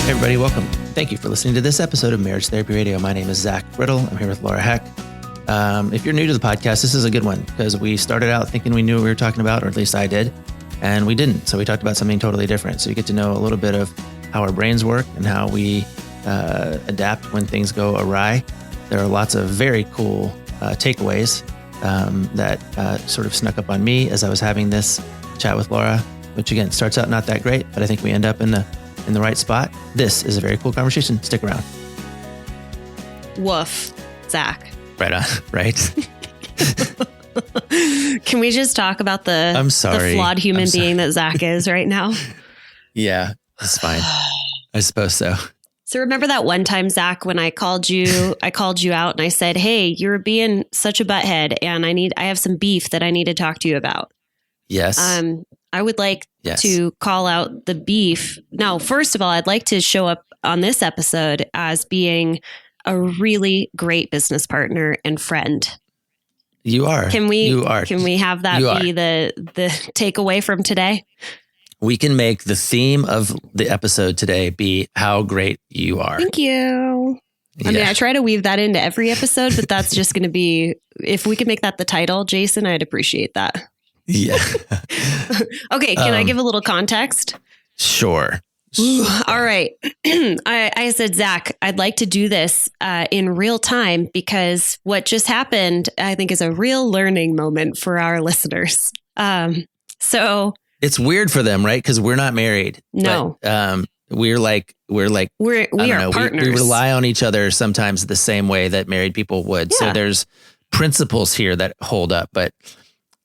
Hey everybody, welcome. Thank you for listening to this episode of Marriage Therapy Radio. My name is Zach Brittle. I'm here with Laura Heck. If you're new to the podcast, this is a good one because we started out thinking we knew what we were talking about, or at least I did, and we didn't. So we talked about something totally different. So you get to know a little bit of how our brains work and how we adapt when things go awry. There are lots of very cool takeaways that sort of snuck up on me as I was having this chat with Laura, which again starts out not that great, but I think we end up in the right spot. This is a very cool conversation. Stick around. Woof, Zach. Right on, right? Can we just talk about the flawed human being that Zach is right now? Yeah, that's fine. I suppose so. So remember that one time, Zach, when I called you out and I said, hey, you're being such a butthead and I have some beef that I need to talk to you about. Yes. I would like to call out the beef. Now, first of all, I'd like to show up on this episode as being a really great business partner and friend. You are. Can we have that be the takeaway from today? We can make the theme of the episode today be how great you are. Thank you. I mean, I try to weave that into every episode, but that's just going to be, if we could make that the title, Jason, I'd appreciate that. Yeah. Okay. Can I give a little context? Sure. All right. I said, Zach, I'd like to do this in real time because what just happened, I think, is a real learning moment for our listeners. So it's weird for them, right? Because we're not married. No. But, we are partners. We rely on each other sometimes the same way that married people would. Yeah. So there's principles here that hold up, but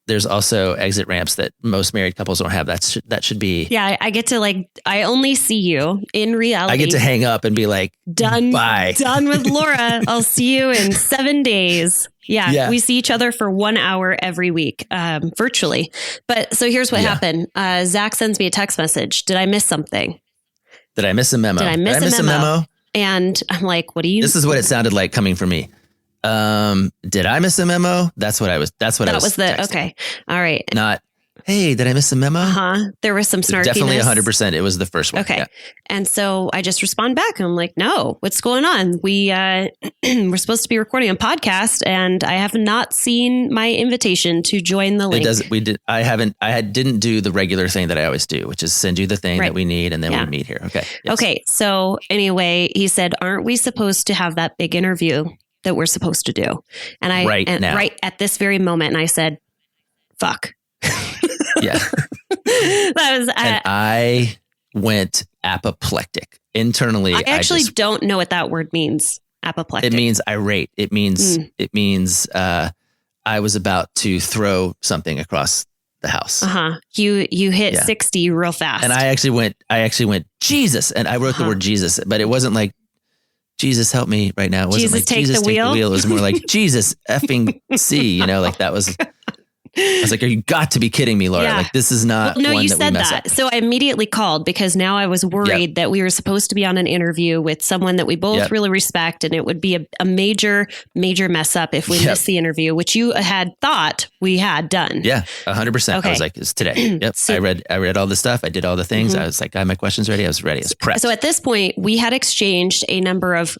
there's also exit ramps that most married couples don't have. That should be. Yeah, I get to I only see you in reality. I get to hang up and be like, done. Bye. Done with Laura. I'll see you in 7 days. Yeah. We see each other for 1 hour every week, virtually. But so here's what happened. Zach sends me a text message. Did I miss something? Did I miss a memo? Did I miss a memo? And I'm like, what do you? This is what it sounded like coming from me. Did I miss a memo? That was texting. Okay. All right. Not, hey, did I miss a memo? There was some snarkiness. Definitely 100%. It was the first one. Okay. Yeah. And so I just respond back and I'm like, no, what's going on? We're supposed to be recording a podcast and I have not seen my invitation to join the link. I didn't do the regular thing that I always do, which is send you the thing that we need and then we meet here. Okay. Yes. Okay. So anyway, he said, aren't we supposed to have that big interview that we're supposed to do? And right at this very moment, and I said, fuck. Yeah. I went apoplectic internally. I actually don't know what that word means. Apoplectic. It means irate. It means I was about to throw something across the house. You hit 60 real fast. And I actually went, Jesus. And I wrote the word Jesus, but it wasn't like, Jesus, help me right now. It wasn't Jesus, like, Jesus, take the wheel. It was more like, Jesus, effing C, that was, I was like, you got to be kidding me, Laura. Like, this is not no, one you that said we mess that. up. So I immediately called because now I was worried that we were supposed to be on an interview with someone that we both really respect. And it would be a major, major mess up if we missed the interview, which you had thought we had done. Yeah, 100%. Okay. I was like, it's today. Yep. So, I read all the stuff. I did all the things. I was like, I had my questions ready. I was ready. I was prepped. So at this point, we had exchanged a number of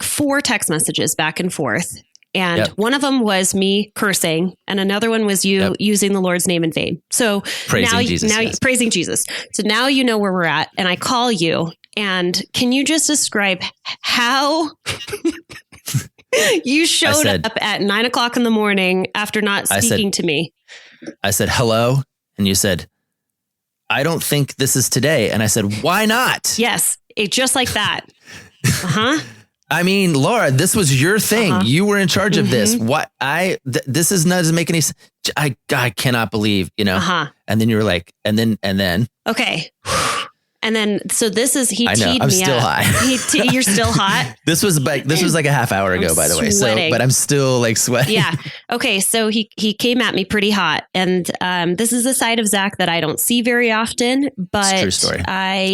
4 text messages back and forth. And one of them was me cursing, and another one was you using the Lord's name in vain. So praising Jesus. So now you know where we're at, and I call you. And can you just describe how you showed up at 9 o'clock in the morning after not speaking to me? I said, hello. And you said, I don't think this is today. And I said, why not? Yes. Just like that. I mean, Laura, this was your thing. You were in charge of this. What this is not doesn't make any sense. I cannot believe, And then you were like, and then. Okay. And then, so this is, he teed me up. I'm still hot. You're still hot? This was like a half hour ago, by the way. So, but I'm still sweating. Yeah. Okay. So he came at me pretty hot. And this is a side of Zach that I don't see very often, but it's a true story.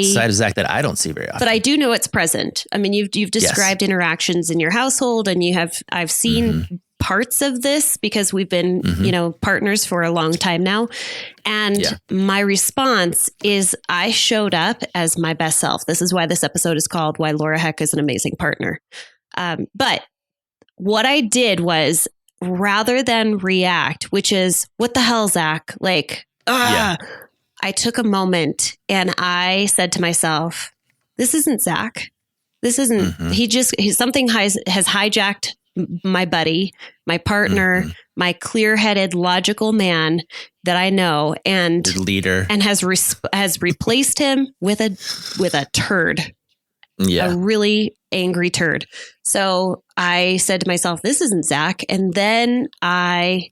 Side of Zach that I don't see very often. But I do know it's present. I mean, you've described interactions in your household and I've seen parts of this because we've been, partners for a long time now. And my response is I showed up as my best self. This is why this episode is called Why Laura Heck is an Amazing Partner. But what I did was, rather than react, which is, what the hell, Zach? Like, I took a moment and I said to myself, this isn't Zach. This isn't, something has hijacked my buddy, my partner, my clear-headed, logical man that I know, and your leader, and has replaced him with a turd. A really angry turd. So I said to myself, this isn't Zach. And then I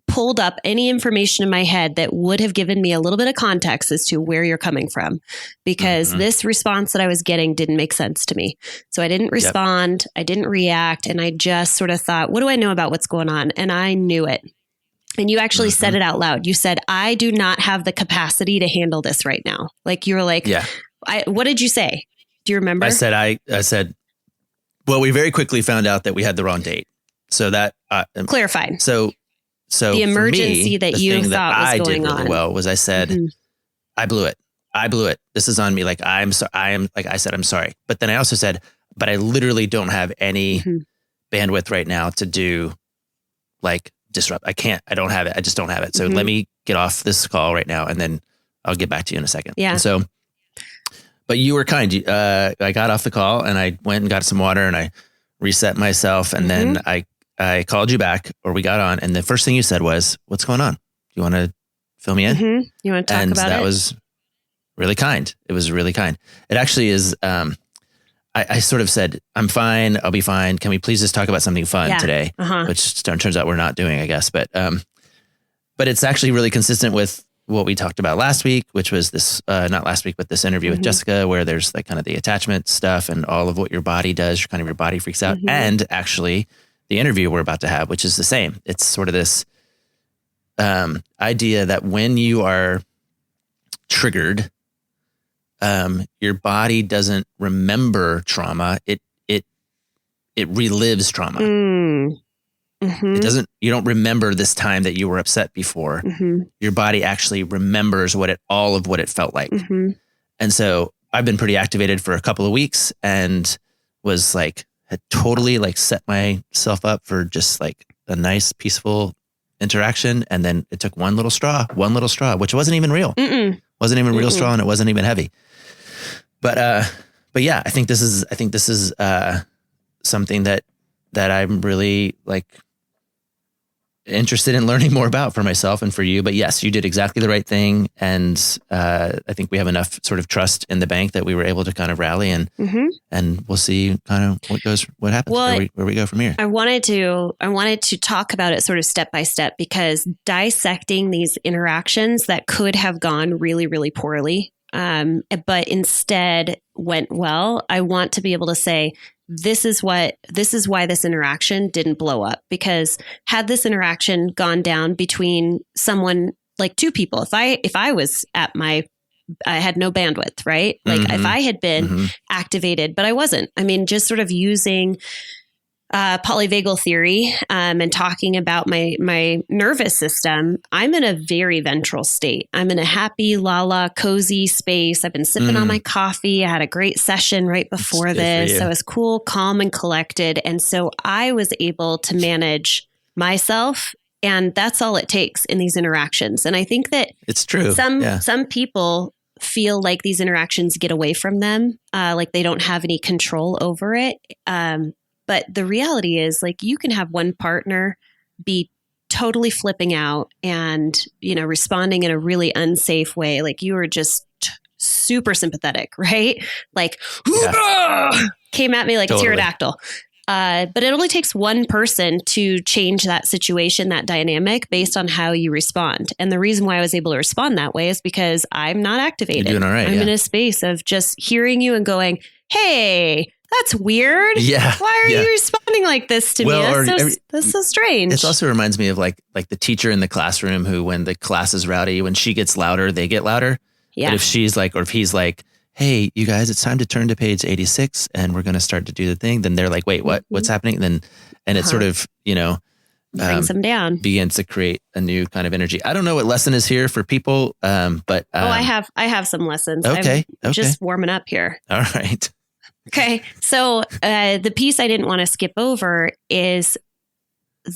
pulled up any information in my head that would have given me a little bit of context as to where you're coming from, because this response that I was getting didn't make sense to me. So I didn't respond. I didn't react. And I just sort of thought, what do I know about what's going on? And I knew it. And you actually said it out loud. You said, I do not have the capacity to handle this right now. Like, you were like, what did you say? Do you remember? I said, well, we very quickly found out that we had the wrong date. So that clarified. So the emergency me, that you thought was going on. Really well was I said, I blew it. This is on me. Like, I said, I'm sorry. But then I also said, but I literally don't have any bandwidth right now to do like disrupt. I don't have it. I just don't have it. So let me get off this call right now. And then I'll get back to you in a second. Yeah. And so, but you were kind. I got off the call and I went and got some water and I reset myself. And then I called you back, or we got on. And the first thing you said was, what's going on? You want to fill me in? You want to talk about it? And that was really kind. It was really kind. It actually is. I sort of said, I'm fine. I'll be fine. Can we please just talk about something fun today? Which turns out we're not doing, I guess. But it's actually really consistent with what we talked about last week, which was this, not last week, but this interview with Jessica, where there's like kind of the attachment stuff and all of what your body does, your body freaks out. And actually the interview we're about to have, which is the same. It's sort of this idea that when you are triggered, your body doesn't remember trauma. It relives trauma. It doesn't, you don't remember this time that you were upset before. Your body actually remembers all of what it felt like. And so I've been pretty activated for a couple of weeks and was like, had totally like set myself up for just like a nice, peaceful interaction. And then it took one little straw, which wasn't even real. Wasn't even real straw, and it wasn't even heavy. But yeah, I think this is something that I'm really like interested in learning more about for myself and for you. But yes, you did exactly the right thing. And I think we have enough sort of trust in the bank that we were able to kind of rally and we'll see kind of what happens, where we go from here. I wanted to talk about it sort of step by step, because dissecting these interactions that could have gone really, really poorly, but instead went well. I want to be able to say, this is why this interaction didn't blow up, because had this interaction gone down between someone, like two people, if I was I had no bandwidth, right? Like if I had been activated, but I wasn't, I mean, just sort of using polyvagal theory and talking about my nervous system, I'm in a very ventral state. I'm in a happy, cozy space. I've been sipping on my coffee. I had a great session right before this. I was cool, calm, and collected. And so I was able to manage myself. And that's all it takes in these interactions. And I think that it's true. Some people feel like these interactions get away from them, like they don't have any control over it. But the reality is, like, you can have one partner be totally flipping out and, responding in a really unsafe way. Like, you were just super sympathetic, right? Like, came at me like a pterodactyl. But it only takes one person to change that situation, that dynamic, based on how you respond. And the reason why I was able to respond that way is because I'm not activated. You're doing all right. I'm in a space of just hearing you and going, hey, that's weird. Yeah. Why are you responding like this to me? That's so strange. It also reminds me of like the teacher in the classroom who, when the class is rowdy, when she gets louder, they get louder. Yeah. But if she's like, or if he's like, hey, you guys, it's time to turn to page 86 and we're going to start to do the thing. Then they're like, wait, what's happening? And it sort of, brings them down, begins to create a new kind of energy. I don't know what lesson is here for people. But I have some lessons. Okay. I'm just warming up here. All right. Okay. So, the piece I didn't want to skip over is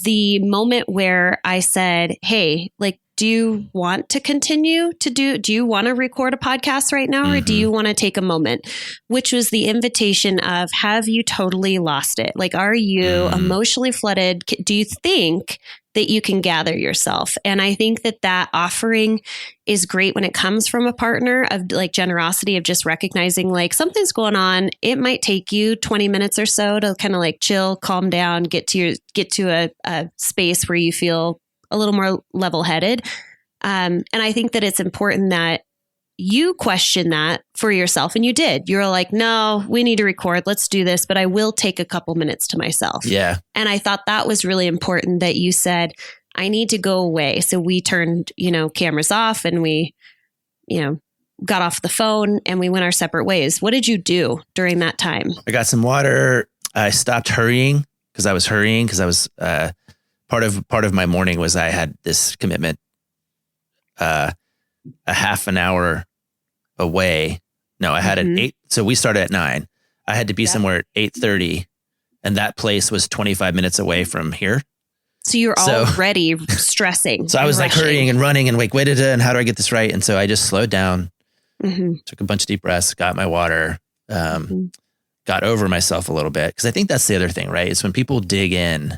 the moment where I said, hey, like, do you want to continue to do you want to record a podcast right now? Or do you want to take a moment? Which was the invitation of, have you totally lost it? Like, are you emotionally flooded? Do you think that you can gather yourself? And I think that offering is great when it comes from a partner of like generosity, of just recognizing like something's going on. It might take you 20 minutes or so to kind of like chill, calm down, get to a space where you feel a little more level-headed. And I think that it's important that you question that for yourself. And you did. You're like, no, we need to record. Let's do this. But I will take a couple minutes to myself. Yeah. And I thought that was really important that you said, I need to go away. So we turned, cameras off and we, got off the phone and we went our separate ways. What did you do during that time? I got some water. I stopped hurrying because I was part of my morning was I had this commitment, a half an hour away. No, I had an 8. So we started at 9. I had to be somewhere at 8:30 and that place was 25 minutes away from here. So you're already stressing. So I was like hurrying and running and like, waited and how do I get this right? And so I just slowed down, took a bunch of deep breaths, got my water, got over myself a little bit. Cause I think that's the other thing, right? It's when people dig in,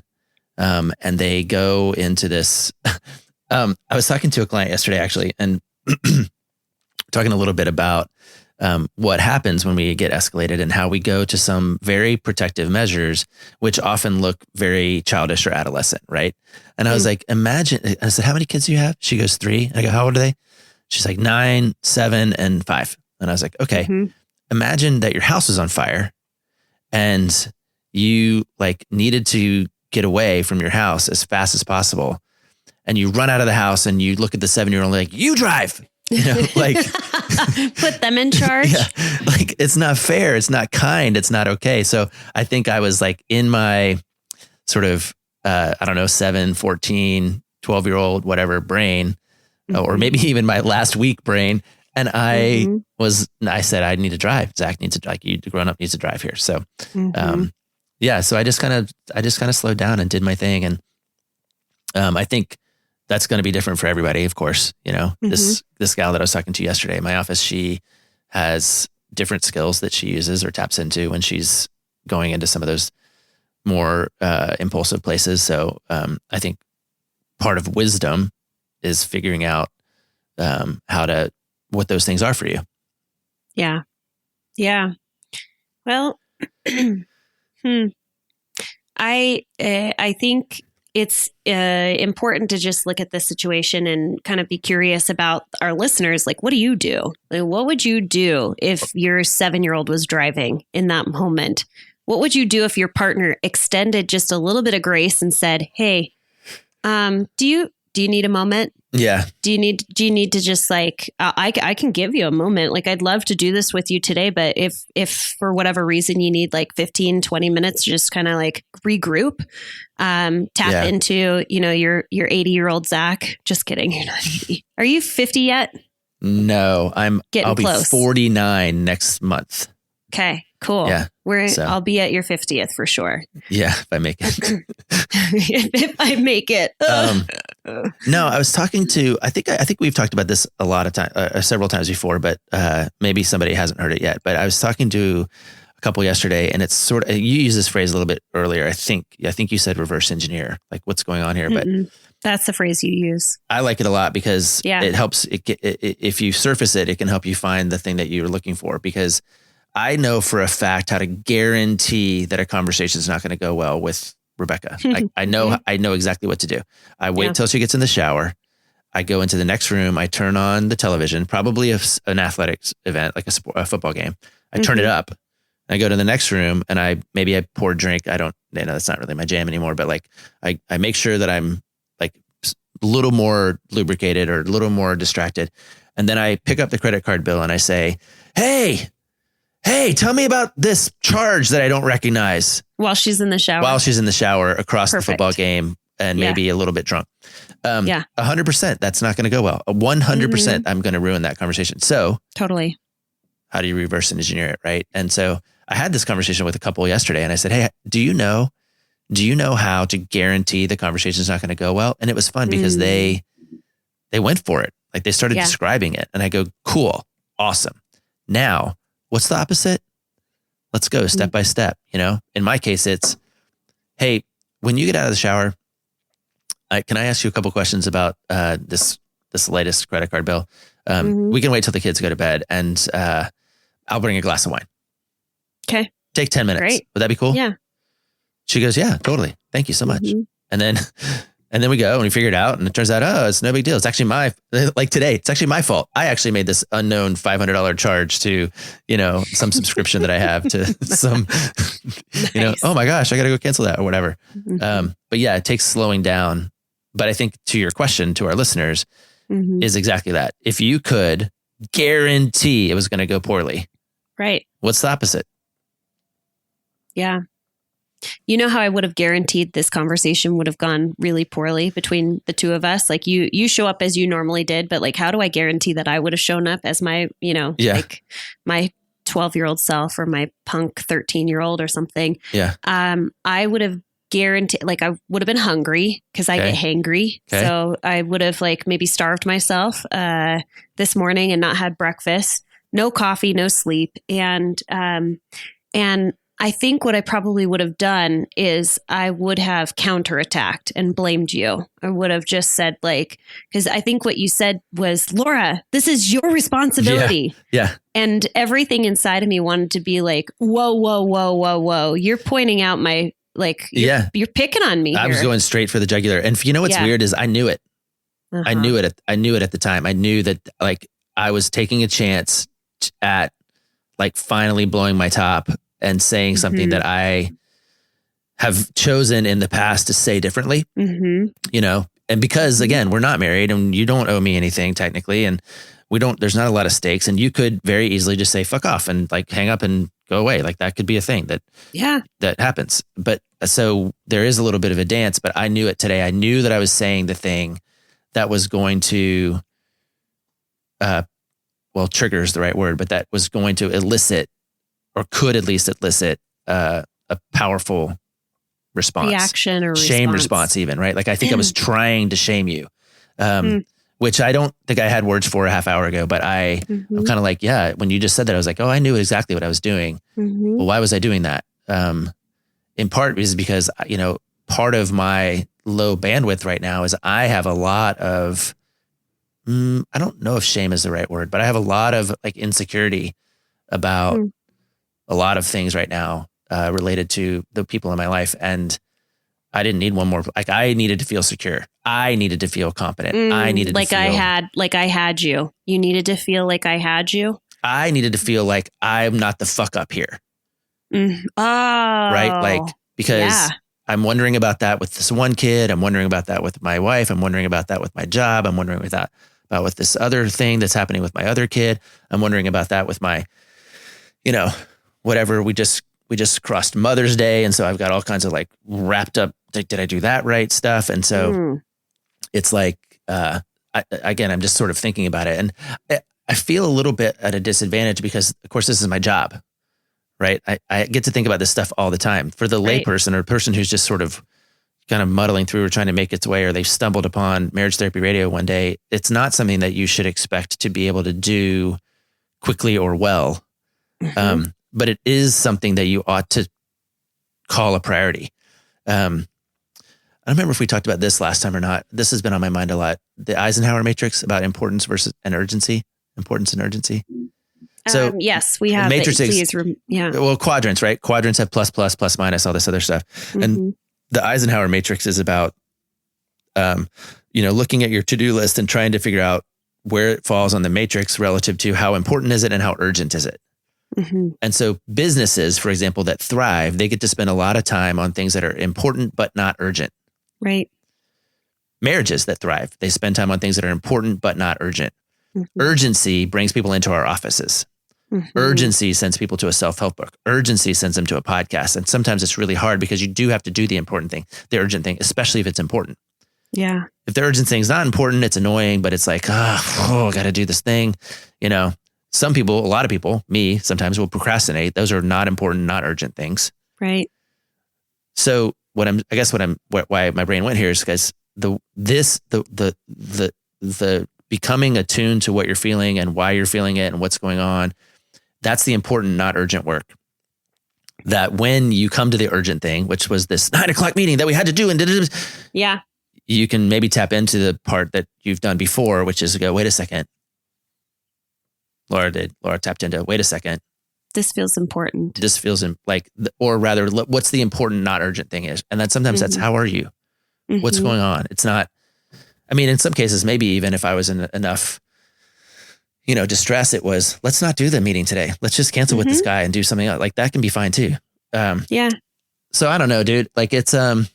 and they go into this. I was talking to a client yesterday, actually, and talking a little bit about what happens when we get escalated and how we go to some very protective measures, which often look very childish or adolescent, right? And I was like, imagine, I said, how many kids do you have? She goes 3. I go, how old are they? She's like 9, 7, and 5. And I was like, okay, imagine that your house is on fire and you like needed to get away from your house as fast as possible. And you run out of the house and you look at the 7-year-old like, you drive, like put them in charge. Yeah, like it's not fair. It's not kind. It's not okay. So I think I was like in my sort of, 7, 14, 12-year-old, whatever brain, or maybe even my last week brain. And I said, I need to drive. Zach needs to, like, you grown up needs to drive here. So, so I just kind of slowed down and did my thing. And, I think that's going to be different for everybody. Of course, this gal that I was talking to yesterday in my office, she has different skills that she uses or taps into when she's going into some of those more, impulsive places. So, I think part of wisdom is figuring out, what those things are for you. Yeah. Yeah. Well, I think it's important to just look at the situation and kind of be curious about our listeners. Like, what do you do? Like, what would you do if your 7-year-old was driving in that moment? What would you do if your partner extended just a little bit of grace and said, hey, do you need a moment? Yeah. Do you need to just like, I can give you a moment. Like, I'd love to do this with you today, but if for whatever reason you need like 15, 20 minutes, just kind of like regroup, tap into, your 80-year-old Zach. Just kidding. You're not 80. Are you 50 yet? No, I'll be close. 49 next month. Okay, cool. Yeah. I'll be at your 50th for sure. Yeah. If I make it. If I make it. No, I was talking to, I think we've talked about this a lot of times, several times before, but maybe somebody hasn't heard it yet. But I was talking to a couple yesterday, and it's sort of, you used this phrase a little bit earlier. I think you said reverse engineer, like what's going on here. But that's the phrase you use. I like it a lot because it helps. If you surface it, it can help you find the thing that you're looking for. Because I know for a fact how to guarantee that a conversation is not going to go well with Rebecca. I know exactly what to do. I wait till she gets in the shower. I go into the next room. I turn on the television, probably an athletics event, like a football game. I turn it up. I go to the next room and I pour a drink. That's not really my jam anymore, but like I make sure that I'm like a little more lubricated or a little more distracted. And then I pick up the credit card bill and I say, hey, tell me about this charge that I don't recognize. While she's in the shower. Across the football game and maybe a little bit drunk. 100%. That's not going to go well. 100%. I'm going to ruin that conversation. So totally. How do you reverse engineer it? Right. And so I had this conversation with a couple yesterday and I said, hey, do you know how to guarantee the conversation's not going to go well? And it was fun because they went for it. Like they started describing it and I go, cool, awesome. Now, what's the opposite? Let's go step by step. In my case, it's, hey, when you get out of the shower, can I ask you a couple questions about this latest credit card bill? We can wait till the kids go to bed and I'll bring a glass of wine. Okay. Take 10 minutes. Great. Would that be cool? Yeah. She goes, yeah, totally. Thank you so much. And then we go and we figure it out and it turns out, it's no big deal. It's actually today, it's actually my fault. I actually made this unknown $500 charge to, some subscription that I have to some, nice. Oh my gosh, I got to go cancel that or whatever. But yeah, it takes slowing down. But I think to your question to our listeners is exactly that. If you could guarantee it was going to go poorly, right? What's the opposite? Yeah. You know how I would have guaranteed this conversation would have gone really poorly between the two of us? Like you show up as you normally did, but like, how do I guarantee that I would have shown up as my, like my 12-year-old self or my punk 13-year-old or something? Yeah. I would have guaranteed, like I would have been hungry because I get hangry. Okay. So I would have like maybe starved myself this morning and not had breakfast, no coffee, no sleep. And I think what I probably would have done is I would have counterattacked and blamed you. I would have just said because I think what you said was, Laura, this is your responsibility. Yeah. And everything inside of me wanted to be like, whoa. You're pointing out my, you're picking on me. I was going straight for the jugular. And you know what's weird is I knew it. I knew it at the time. I knew that I was taking a chance at finally blowing my top and saying something that I have chosen in the past to say differently, and because again, we're not married and you don't owe me anything technically. And there's not a lot of stakes and you could very easily just say, fuck off and hang up and go away. That could be a thing that happens. But so there is a little bit of a dance, but I knew it today. I knew that I was saying the thing that was going to, trigger is the right word, but that was going to elicit or could at least elicit a powerful response. Reaction or shame response even, right? I think I was trying to shame you, which I don't think I had words for a half hour ago, but I'm kind of when you just said that, I was like, oh, I knew exactly what I was doing. Well, why was I doing that? In part is because, part of my low bandwidth right now is I have a lot of, I don't know if shame is the right word, but I have a lot of insecurity about a lot of things right now related to the people in my life. And I didn't need one more. I needed to feel secure. I needed to feel competent. I needed to feel I had you. You needed to feel like I had you. I needed to feel like I'm not the fuck up here. Oh, right. Because I'm wondering about that with this one kid. I'm wondering about that with my wife. I'm wondering about that with my job. I'm wondering about with this other thing that's happening with my other kid. I'm wondering about that with my, whatever. We just crossed Mother's Day. And so I've got all kinds of wrapped up, did I do that right stuff? And so it's I'm just sort of thinking about it. And I feel a little bit at a disadvantage because of course this is my job, right? I get to think about this stuff all the time. For the layperson or a person who's just sort of kind of muddling through or trying to make its way, or they've stumbled upon Marriage Therapy Radio one day, it's not something that you should expect to be able to do quickly or well. But it is something that you ought to call a priority. I don't remember if we talked about this last time or not. This has been on my mind a lot. The Eisenhower matrix about importance versus urgency. So yes, we have matrices. Well, quadrants, right? Quadrants have plus, minus, all this other stuff. And the Eisenhower matrix is about, looking at your to-do list and trying to figure out where it falls on the matrix relative to how important is it and how urgent is it. And so businesses, for example, that thrive, they get to spend a lot of time on things that are important, but not urgent. Right. Marriages that thrive, they spend time on things that are important, but not urgent. Urgency brings people into our offices. Urgency sends people to a self-help book. Urgency sends them to a podcast. And sometimes it's really hard because you do have to do the important thing, the urgent thing, especially if it's important. Yeah. If the urgent thing is not important, it's annoying, but it's like, I got to do this thing. Some people, a lot of people, me sometimes will procrastinate. Those are not important, not urgent things. Right. So why my brain went here is because the becoming attuned to what you're feeling and why you're feeling it and what's going on. That's the important, not urgent work. That when you come to the urgent thing, which was this 9 o'clock meeting that we had to do, yeah, you can maybe tap into the part that you've done before, which is to go, wait a second. Laura tapped into, wait a second. This feels important. This feels or rather, what's the important, not urgent thing is. And then sometimes that's, how are you? What's going on? It's not, in some cases, maybe even if I was in enough, distress, it was, let's not do the meeting today. Let's just cancel with this guy and do something else. Like that can be fine too. Yeah. So I don't know, dude. Like it's, it's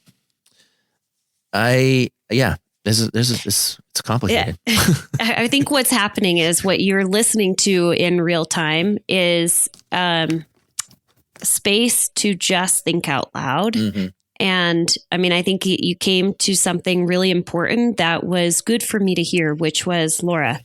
complicated. Yeah. I think what's happening is what you're listening to in real time is space to just think out loud. And I think you came to something really important that was good for me to hear, which was, Laura,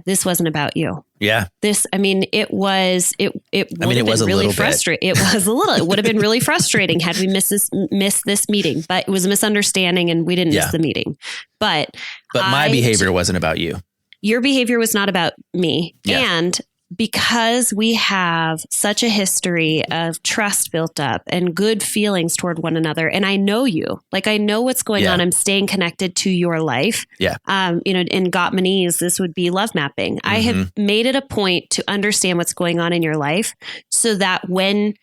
this wasn't about you. Yeah. It was really frustrating. It would have been really frustrating had we missed this meeting, but it was a misunderstanding and we didn't miss the meeting. But my behavior wasn't about you. Your behavior was not about me. Yeah. And because we have such a history of trust built up and good feelings toward one another, and I know you, I know what's going on. I'm staying connected to your life. Yeah. In Gottmanese, this would be love mapping. I have made it a point to understand what's going on in your life so that when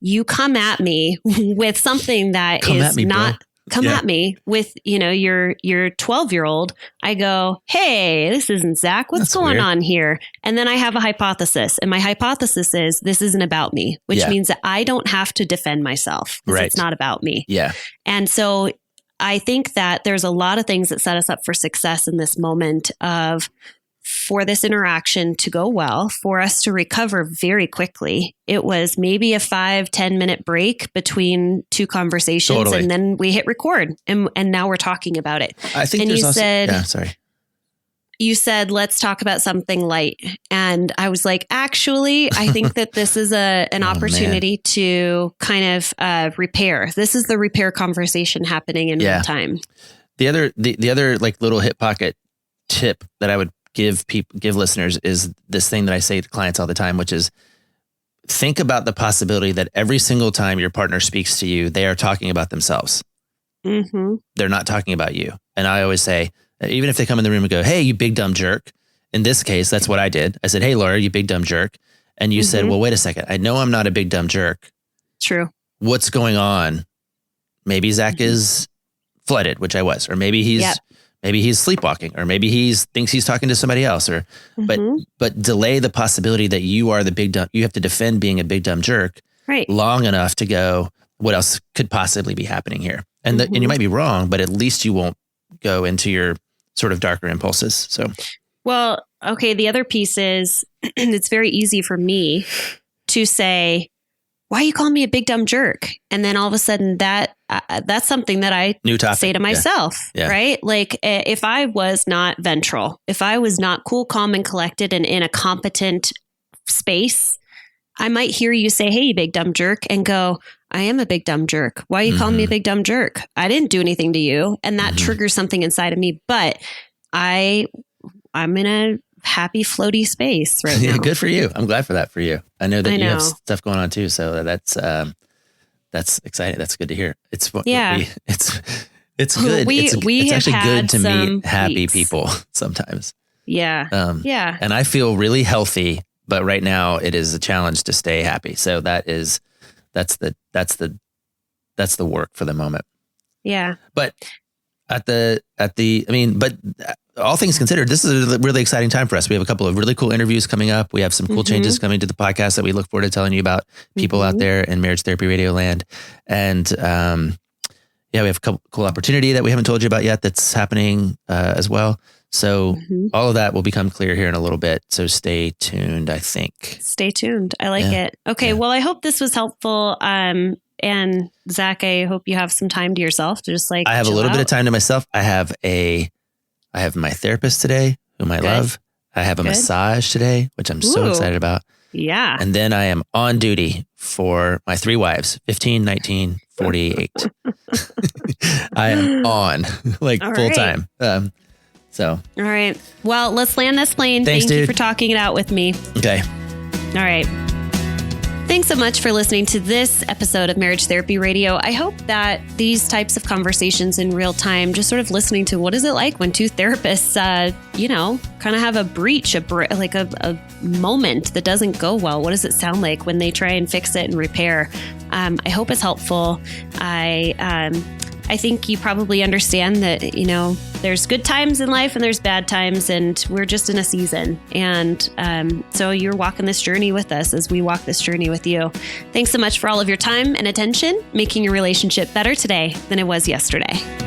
you come at me with something that come at me with, your 12-year-old, I go, hey, this isn't Zach. What's going on here? And then I have a hypothesis. And my hypothesis is this isn't about me, which means that I don't have to defend myself because it's not about me. Yeah. And so I think that there's a lot of things that set us up for success in this moment for this interaction to go well, for us to recover very quickly. It was maybe a 5-10 minute break between two conversations. Totally. And then we hit record and now we're talking about it. I think you said, let's talk about something light. And I was like, actually, I think that this is an opportunity to kind of repair. This is the repair conversation happening in real time. The other little hip pocket tip that I would give listeners is this thing that I say to clients all the time, which is think about the possibility that every single time your partner speaks to you, they are talking about themselves. They're not talking about you. And I always say, even if they come in the room and go, hey, you big dumb jerk. In this case, that's what I did. I said, hey, Laura, you big dumb jerk. And you said, well, wait a second. I know I'm not a big dumb jerk. True. What's going on? Maybe Zach is flooded, which I was, or maybe he's sleepwalking, or maybe he thinks he's talking to somebody else, but delay the possibility that you are the big dumb. You have to defend being a big dumb jerk long enough to go, what else could possibly be happening here? And and you might be wrong, but at least you won't go into your sort of darker impulses. So, well, okay. The other piece is it's very easy for me to say, why are you calling me a big dumb jerk? And then all of a sudden that's something that I say to myself, right? Like if I was not ventral, if I was not cool, calm, and collected and in a competent space, I might hear you say, hey, you big dumb jerk, and go, I am a big dumb jerk. Why are you calling me a big dumb jerk? I didn't do anything to you. And that triggers something inside of me, but I'm in a happy floaty space right now. Good for you. I'm glad for that for you. I know that you have stuff going on too. So that's exciting. That's good to hear. It's good. It's actually good to meet happy people sometimes. Yeah. And I feel really healthy, but right now it is a challenge to stay happy. So that's the work for the moment. Yeah. But all things considered, this is a really exciting time for us. We have a couple of really cool interviews coming up. We have some cool changes coming to the podcast that we look forward to telling you about, people out there in marriage therapy radio land. And we have a cool opportunity that we haven't told you about yet that's happening as well. So all of that will become clear here in a little bit. So stay tuned, I think. Stay tuned. I like it. Okay. Well, I hope this was helpful. And Zach, I hope you have some time to yourself to just like, I have a little bit of time to myself. I have my therapist today, whom I love. I have a massage today, which I'm so excited about. Yeah. And then I am on duty for my 3 wives, 15, 19, 48. I am on like full time. All right. Well, let's land this plane. Thanks, Thank you for talking it out with me. Okay. All right. Thanks so much for listening to this episode of Marriage Therapy Radio. I hope that these types of conversations in real time, just sort of listening to what is it like when 2 therapists, kind of have a breach, a moment that doesn't go well. What does it sound like when they try and fix it and repair? I hope it's helpful. I think you probably understand that, there's good times in life and there's bad times, and we're just in a season. And so you're walking this journey with us as we walk this journey with you. Thanks so much for all of your time and attention, making your relationship better today than it was yesterday.